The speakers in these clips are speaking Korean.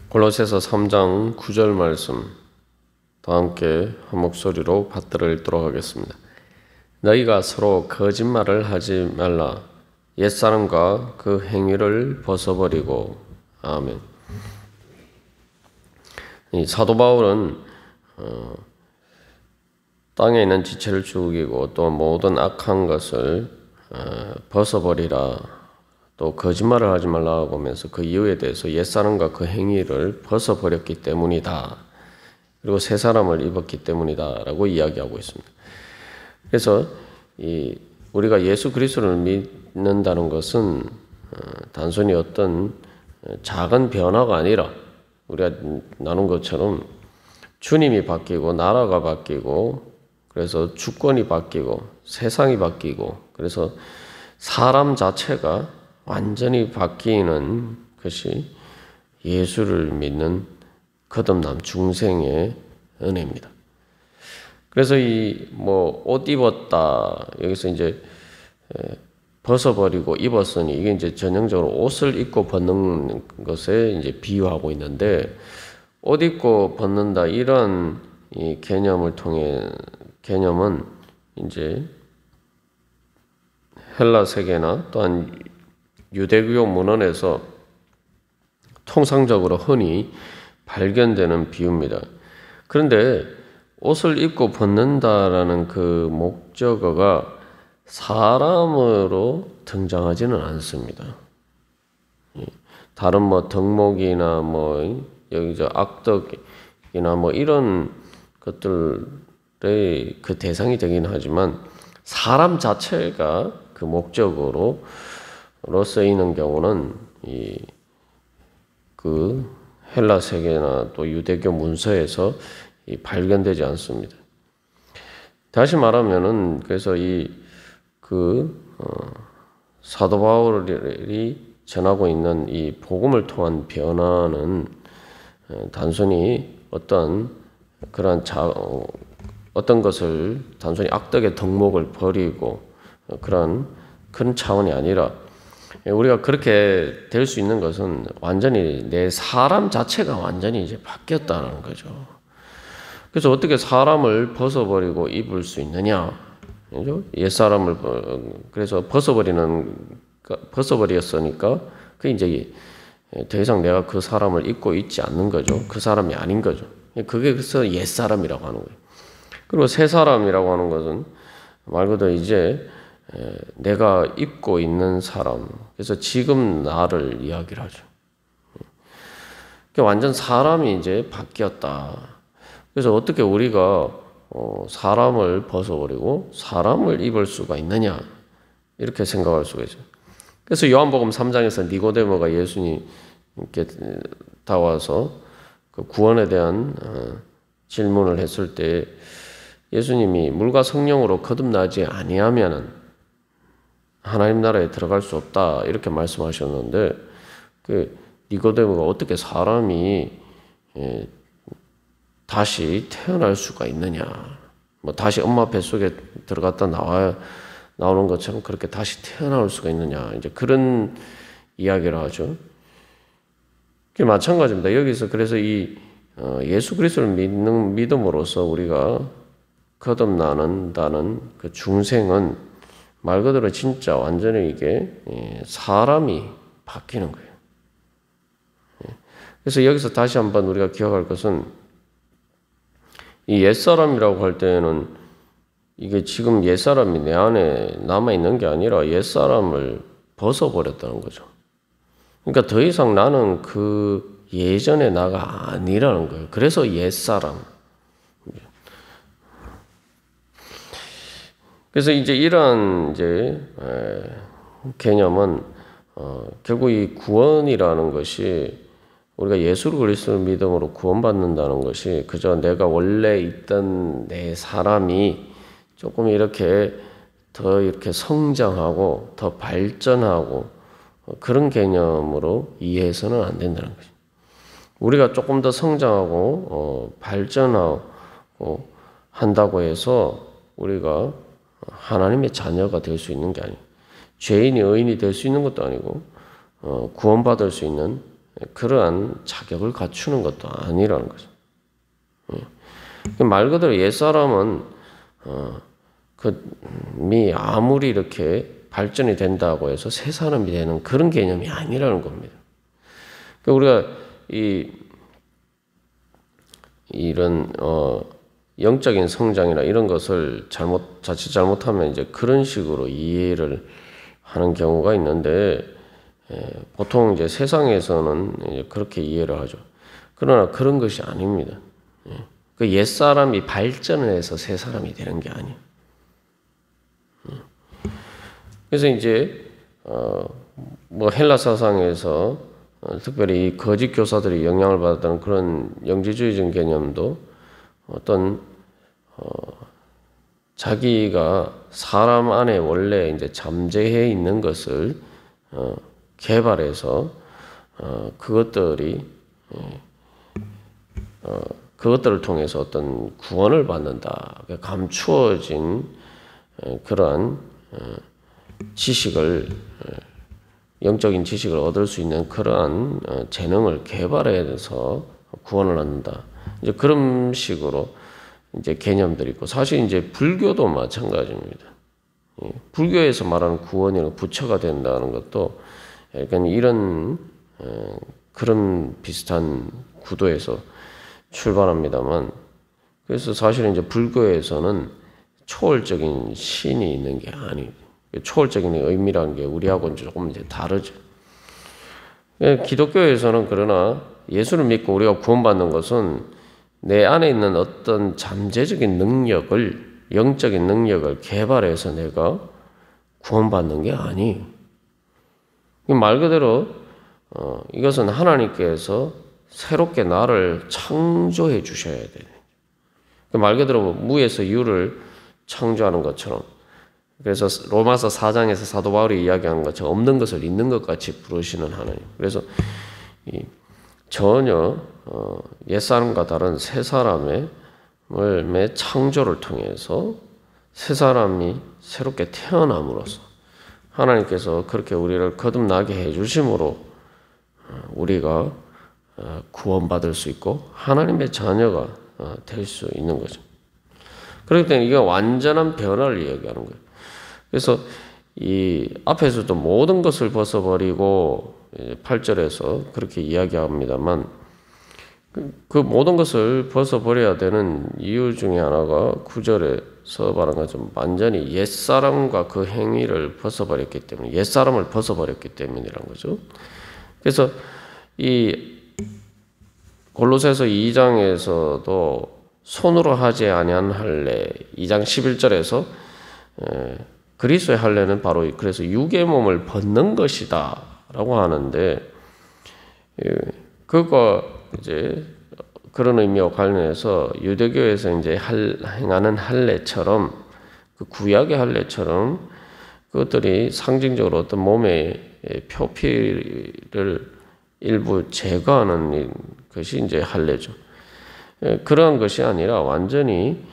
골로새서 3장 9절 말씀 다 함께 한 목소리로 받들어 읽도록 하겠습니다. 너희가 서로 거짓말을 하지 말라. 옛사람과 그 행위를 벗어버리고. 아멘. 이 사도 바울은 땅에 있는 지체를 죽이고 또 모든 악한 것을 벗어버리라. 또 거짓말을 하지 말라고 하면서 그 이유에 대해서 옛사람과 그 행위를 벗어버렸기 때문이다. 그리고 새 사람을 입었기 때문이다 라고 이야기하고 있습니다. 그래서 우리가 예수 그리스도를 믿는다는 것은 단순히 어떤 작은 변화가 아니라 우리가 나눈 것처럼 주님이 바뀌고 나라가 바뀌고 그래서 주권이 바뀌고 세상이 바뀌고 그래서 사람 자체가 완전히 바뀌는 것이 예수를 믿는 거듭남 중생의 은혜입니다. 그래서 옷 입었다 여기서 이제 벗어버리고 입었으니 이게 이제 전형적으로 옷을 입고 벗는 것에 이제 비유하고 있는데 옷 입고 벗는다 이런 이 개념은 이제 헬라 세계나 또한 유대교 문헌에서 통상적으로 흔히 발견되는 비유입니다. 그런데 옷을 입고 벗는다라는 그 목적어가 사람으로 등장하지는 않습니다. 다른 덕목이나 여기서 악덕이나 이런 것들의 그 대상이 되긴 하지만 사람 자체가 그 목적으로 쓰이는 경우는 그 헬라 세계나 또 유대교 문서에서 발견되지 않습니다. 다시 말하면은 그래서 사도 바울이 전하고 있는 이 복음을 통한 변화는 단순히 어떤 것을 단순히 악덕의 덕목을 버리고 그런 차원이 아니라 우리가 그렇게 될 수 있는 것은 완전히 내 사람 자체가 완전히 이제 바뀌었다는 거죠. 그래서 어떻게 사람을 벗어버리고 입을 수 있느냐? 옛사람을 그래서 벗어버렸으니까 그 이제 더 이상 내가 그 사람을 입고 있지 않는 거죠. 그 사람이 아닌 거죠. 그게 그래서 옛사람이라고 하는 거예요. 그리고 새 사람이라고 하는 것은 말 그대로 이제 내가 입고 있는 사람, 그래서 지금 나를 이야기를 하죠. 완전 사람이 이제 바뀌었다. 그래서 어떻게 우리가 사람을 벗어버리고 사람을 입을 수가 있느냐 이렇게 생각할 수가 있어요. 그래서 요한복음 3장에서 니고데모가 예수님께 다와서 그 구원에 대한 질문을 했을 때 예수님이 물과 성령으로 거듭나지 아니하면은 하나님 나라에 들어갈 수 없다 이렇게 말씀하셨는데 그 니고데모가 어떻게 사람이 다시 태어날 수가 있느냐 다시 엄마 뱃속에 들어갔다 나오는 것처럼 그렇게 다시 태어날 수가 있느냐 이제 그런 이야기를 하죠. 그게 마찬가지입니다. 여기서 그래서 예수 그리스도를 믿음으로써 우리가 거듭나는다는 그 중생은 말 그대로 진짜 완전히 이게 사람이 바뀌는 거예요. 그래서 여기서 다시 한번 우리가 기억할 것은 이 옛사람이라고 할 때는 이게 지금 옛사람이 내 안에 남아있는 게 아니라 옛사람을 벗어버렸다는 거죠. 그러니까 더 이상 나는 그 예전의 나가 아니라는 거예요. 그래서 옛사람. 그래서 이제 이런 개념은 결국 이 구원이라는 것이 우리가 예수 그리스도를 믿음으로 구원받는다는 것이 그저 내가 원래 있던 내 사람이 조금 이렇게 더 이렇게 성장하고 더 발전하고 그런 개념으로 이해해서는 안 된다는 거죠. 우리가 조금 더 성장하고 발전하고 한다고 해서 우리가 하나님의 자녀가 될 수 있는 게 아니에요. 죄인이 의인이 될 수 있는 것도 아니고 구원받을 수 있는 그러한 자격을 갖추는 것도 아니라는 거죠. 말 그대로 옛사람은 미 아무리 이렇게 발전이 된다고 해서 새 사람이 되는 그런 개념이 아니라는 겁니다. 우리가 이런 영적인 성장이나 이런 것을 자칫 잘못하면 이제 그런 식으로 이해를 하는 경우가 있는데, 보통 이제 세상에서는 이제 그렇게 이해를 하죠. 그러나 그런 것이 아닙니다. 그 옛사람이 발전을 해서 새 사람이 되는 게 아니에요. 그래서 이제 뭐 헬라 사상에서 특별히 이 거짓 교사들이 영향을 받았다는 그런 영지주의적인 개념도 어떤 자기가 사람 안에 원래 이제 잠재해 있는 것을 개발해서 그것들을 통해서 어떤 구원을 받는다, 감추어진 그러한 지식을, 영적인 지식을 얻을 수 있는 그러한 재능을 개발해서 구원을 얻는다. 이제 그런 식으로 이제 개념들이 있고, 사실 이제 불교도 마찬가지입니다. 불교에서 말하는 구원이나 부처가 된다는 것도 약간 이런 그런 비슷한 구도에서 출발합니다만, 그래서 사실은 이제 불교에서는 초월적인 신이 있는 게 아니에요. 초월적인 의미라는 게 우리하고는 조금 이제 다르죠. 기독교에서는 그러나 예수를 믿고 우리가 구원받는 것은 내 안에 있는 어떤 잠재적인 능력을, 영적인 능력을 개발해서 내가 구원받는 게 아니에요. 말 그대로 이것은 하나님께서 새롭게 나를 창조해 주셔야 돼요. 말 그대로 무에서 유를 창조하는 것처럼, 그래서 로마서 4장에서 사도 바울이 이야기하는 것처럼 없는 것을 있는 것 같이 부르시는 하나님. 그래서 전혀 옛사람과 다른 새 사람의 창조를 통해서 새 사람이 새롭게 태어남으로써 하나님께서 그렇게 우리를 거듭나게 해주심으로 우리가 구원받을 수 있고 하나님의 자녀가 될 수 있는 거죠. 그렇기 때문에 이게 완전한 변화를 이야기하는 거예요. 그래서 이 앞에서도 모든 것을 벗어버리고 8절에서 그렇게 이야기합니다만, 그 모든 것을 벗어버려야 되는 이유 중에 하나가 9절에서 말한 것처럼 완전히 옛사람과 그 행위를 벗어버렸기 때문에, 옛사람을 벗어버렸기 때문이라는 거죠. 그래서 이 골로새서 2장에서도 손으로 하지 아니한 할례, 2장 11절에서 그리스도의 할례는 바로 그래서 육의 몸을 벗는 것이다 라고 하는데, 그거 이제 그런 의미와 관련해서 유대교에서 이제 행하는 할례처럼, 그 구약의 할례처럼 그것들이 상징적으로 어떤 몸의 표피를 일부 제거하는 것이 이제 할례죠. 그러한 것이 아니라 완전히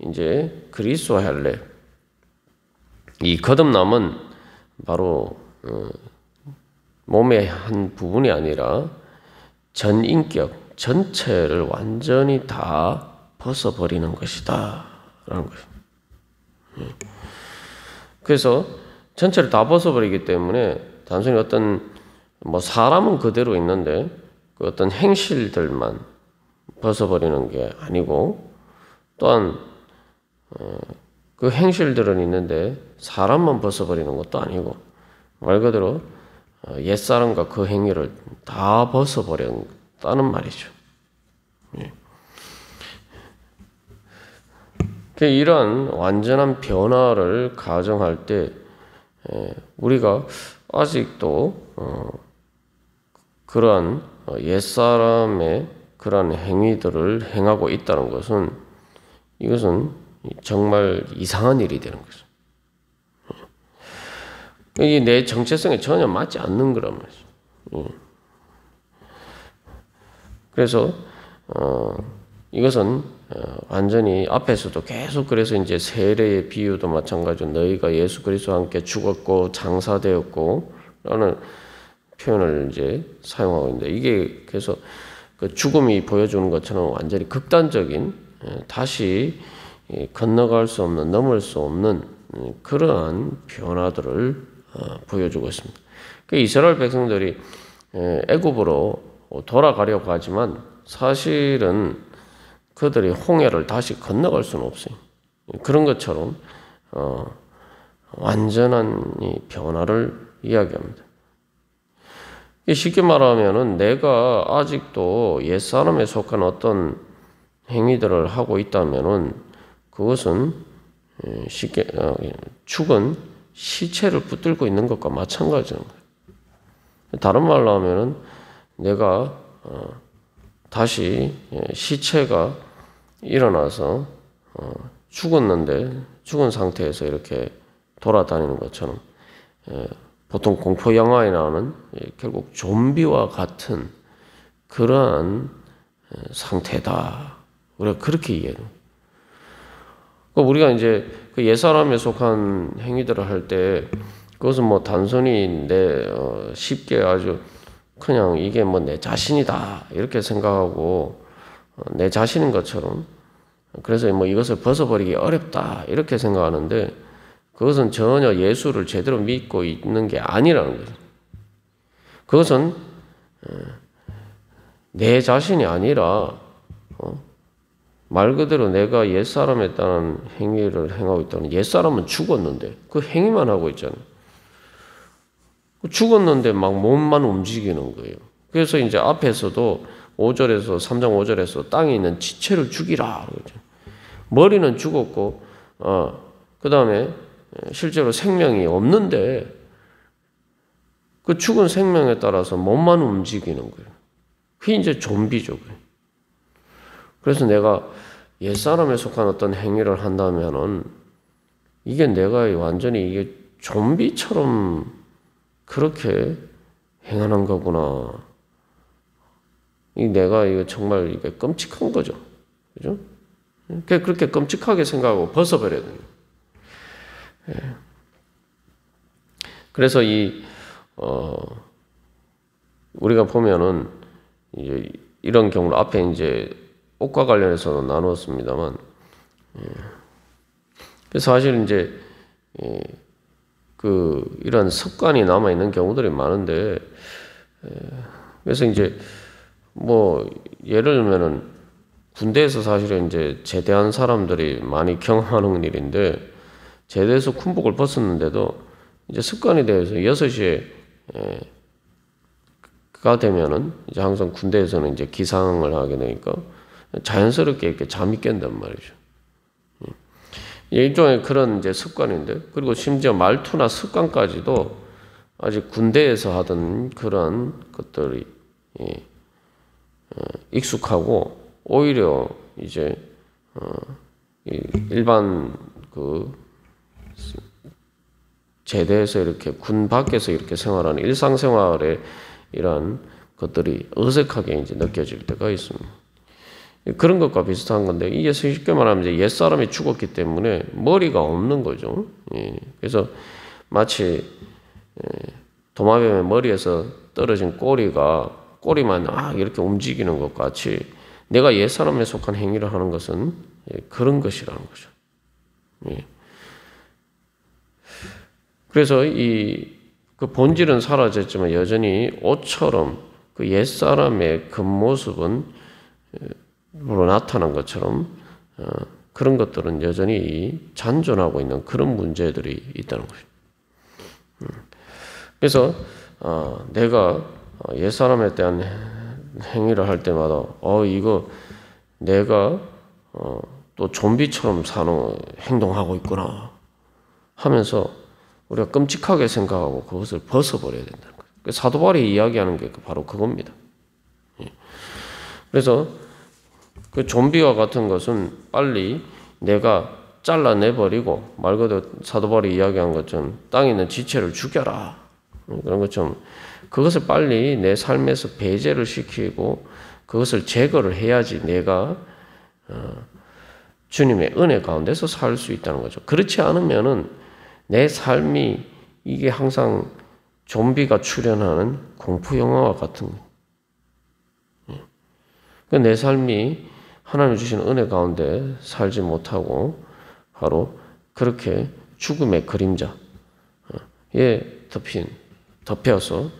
이제 그리스도의 할례, 이 거듭남은 바로 몸의 한 부분이 아니라 전 인격 전체를 완전히 다 벗어버리는 것이다 라는 거예요. 그래서 전체를 다 벗어버리기 때문에 단순히 어떤 사람은 그대로 있는데 그 어떤 행실들만 벗어버리는 게 아니고, 또한 그 행실들은 있는데 사람만 벗어버리는 것도 아니고, 말 그대로 옛사람과 그 행위를 다 벗어버렸다는 말이죠. 이런 완전한 변화를 가정할 때 우리가 아직도 그러한 옛사람의 그러한 행위들을 행하고 있다는 것은, 이것은 정말 이상한 일이 되는 거죠. 이게 내 정체성에 전혀 맞지 않는 거란 말이죠. 그래서 이것은 완전히 앞에서도 계속, 그래서 이제 세례의 비유도 마찬가지로 너희가 예수 그리스도와 함께 죽었고 장사되었고 라는 표현을 이제 사용하고 있는데, 이게 그래서 그 죽음이 보여주는 것처럼 완전히 극단적인, 다시 건너갈 수 없는, 넘을 수 없는 그러한 변화들을 보여주고 있습니다. 그 이스라엘 백성들이 애굽으로 돌아가려고 하지만 사실은 그들이 홍해를 다시 건너갈 수는 없어요. 그런 것처럼 완전한 이 변화를 이야기합니다. 쉽게 말하면은 내가 아직도 옛사람에 속한 어떤 행위들을 하고 있다면은 그것은 쉽게 죽은 시체를 붙들고 있는 것과 마찬가지인 거예요. 다른 말로 하면은 내가 다시 시체가 일어나서 죽었는데 죽은 상태에서 이렇게 돌아다니는 것처럼 보통 공포 영화에 나오는 결국 좀비와 같은 그러한 상태다. 우리가 그렇게 이해해요. 우리가 이제 그 옛사람에 속한 행위들을 할 때 그것은 뭐 단순히 쉽게 아주 그냥 이게 뭐 내 자신이다 이렇게 생각하고 내 자신인 것처럼, 그래서 뭐 이것을 벗어버리기 어렵다 이렇게 생각하는데, 그것은 전혀 예수를 제대로 믿고 있는 게 아니라는 거죠. 그것은 내 자신이 아니라 말 그대로 내가 옛사람에 따른 행위를 행하고 있다는, 옛사람은 죽었는데 그 행위만 하고 있잖아요. 죽었는데 막 몸만 움직이는 거예요. 그래서 이제 앞에서도 5절에서 3장 5절에서 땅에 있는 지체를 죽이라 그러죠. 머리는 죽었고 그 다음에 실제로 생명이 없는데 그 죽은 생명에 따라서 몸만 움직이는 거예요. 그게 이제 좀비죠. 그래서 내가 옛사람에 속한 어떤 행위를 한다면은 이게 내가 완전히 이게 좀비처럼 그렇게 행하는 거구나. 내가 이거 정말 이게 끔찍한 거죠. 그죠? 그렇게 끔찍하게 생각하고 벗어버려야 됩니다. 그래서 우리가 보면은 이제 이런 경우를 앞에 이제 옷과 관련해서도 나누었습니다만, 그래서 사실 이제 이런 습관이 남아 있는 경우들이 많은데, 그래서 이제 뭐 예를 들면은 군대에서 사실은 이제 제대한 사람들이 많이 경험하는 일인데, 제대해서 군복을 벗었는데도 이제 습관이 되어서 6시에 가 되면은 이제 항상 군대에서는 이제 기상을 하게 되니까 자연스럽게 이렇게 잠이 깬단 말이죠. 일종의 그런 이제 습관인데, 그리고 심지어 말투나 습관까지도 아직 군대에서 하던 그런 것들이 익숙하고, 오히려 이제 일반 제대에서 이렇게 군 밖에서 이렇게 생활하는 일상생활에 이런 것들이 어색하게 이제 느껴질 때가 있습니다. 그런 것과 비슷한 건데, 이게 쉽게 말하면 이제 옛사람이 죽었기 때문에 머리가 없는 거죠. 그래서 마치 도마뱀의 머리에서 떨어진 꼬리만 이렇게 움직이는 것 같이 내가 옛사람에 속한 행위를 하는 것은 그런 것이라는 거죠. 그래서 그 본질은 사라졌지만 여전히 옷처럼 그 옛사람의 겉모습은 으로 나타난 것처럼 그런 것들은 여전히 잔존하고 있는 그런 문제들이 있다는 거죠. 그래서 내가 옛사람에 대한 행위를 할 때마다 이거 내가 또 좀비처럼 행동하고 있구나 하면서 우리가 끔찍하게 생각하고 그것을 벗어버려야 된다는 거예요. 사도 바울이 이야기하는 게 바로 그겁니다. 그래서 그 좀비와 같은 것은 빨리 내가 잘라내버리고, 말 그대로 사도 바울이 이야기한 것처럼 땅에 있는 지체를 죽여라, 그런 것처럼 그것을 빨리 내 삶에서 배제를 시키고 그것을 제거를 해야지 내가 주님의 은혜 가운데서 살 수 있다는 거죠. 그렇지 않으면은 내 삶이 이게 항상 좀비가 출연하는 공포 영화와 같은 거예요. 내 삶이 하나님 주신 은혜 가운데 살지 못하고 바로 그렇게 죽음의 그림자에 덮여서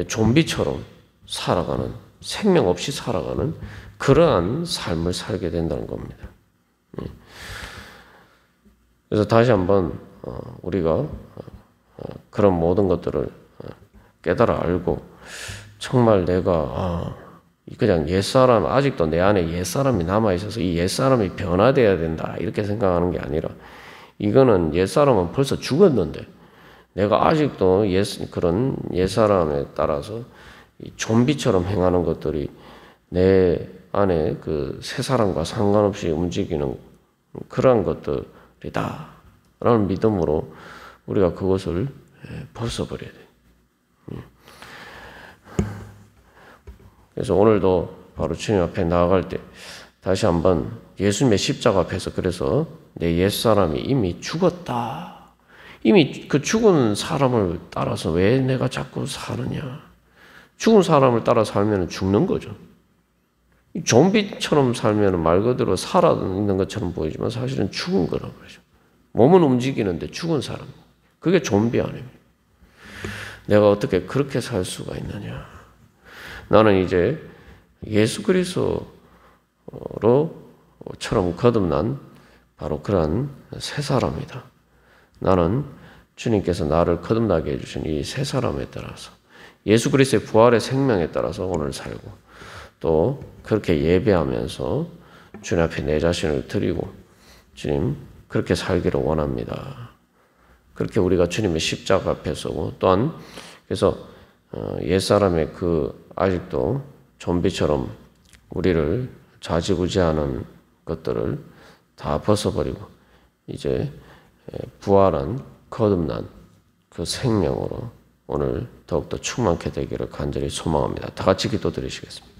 좀비처럼 살아가는, 생명 없이 살아가는 그러한 삶을 살게 된다는 겁니다. 그래서 다시 한번 우리가 그런 모든 것들을 깨달아 알고 정말 내가 그냥 옛사람, 아직도 내 안에 옛사람이 남아있어서 이 옛사람이 변화되어야 된다 이렇게 생각하는 게 아니라, 이거는 옛사람은 벌써 죽었는데 내가 아직도 그런 옛사람에 따라서 좀비처럼 행하는 것들이 내 안에 그 새사람과 상관없이 움직이는 그러한 것들이다 라는 믿음으로 우리가 그것을 벗어버려야 돼요. 그래서 오늘도 바로 주님 앞에 나아갈 때 다시 한번 예수님의 십자가 앞에서, 그래서 내 옛사람이 이미 죽었다. 이미 그 죽은 사람을 따라서 왜 내가 자꾸 사느냐. 죽은 사람을 따라 살면 죽는 거죠. 좀비처럼 살면 말 그대로 살아있는 것처럼 보이지만 사실은 죽은 거라고 그러죠. 몸은 움직이는데 죽은 사람. 그게 좀비 아닙니까? 내가 어떻게 그렇게 살 수가 있느냐. 나는 이제 예수 그리스도로처럼 거듭난 바로 그러한 새 사람이다. 나는 주님께서 나를 거듭나게 해주신 이 새 사람에 따라서, 예수 그리스도의 부활의 생명에 따라서 오늘 살고, 또 그렇게 예배하면서 주님 앞에 내 자신을 드리고, 주님 그렇게 살기를 원합니다. 그렇게 우리가 주님의 십자가 앞에 서고, 또한 그래서 옛사람의 아직도 좀비처럼 우리를 좌지우지하는 것들을 다 벗어버리고 이제 부활한 거듭난 그 생명으로 오늘 더욱더 충만케 되기를 간절히 소망합니다. 다 같이 기도드리시겠습니다.